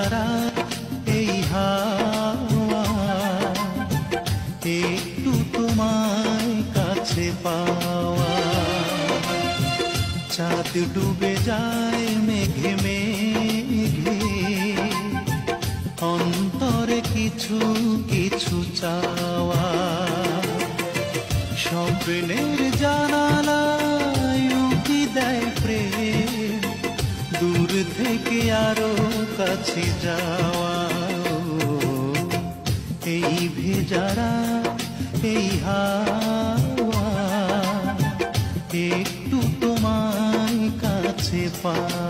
ভেজারা এই হাওয়া, একটু তোমায় কাছে পাওয়া। চাঁদ ডুবে যায় মেঘে মেঘে, অন্তরে কিছু কিছু চাওয়া। স্বপ্নের জানালায় উঁকি দেয় প্রেম, দূর থেকে আরো কাছে যাওয়া। এই ভেজারা এই হাওয়া, একটু তোমায় কাছে পাওয়া।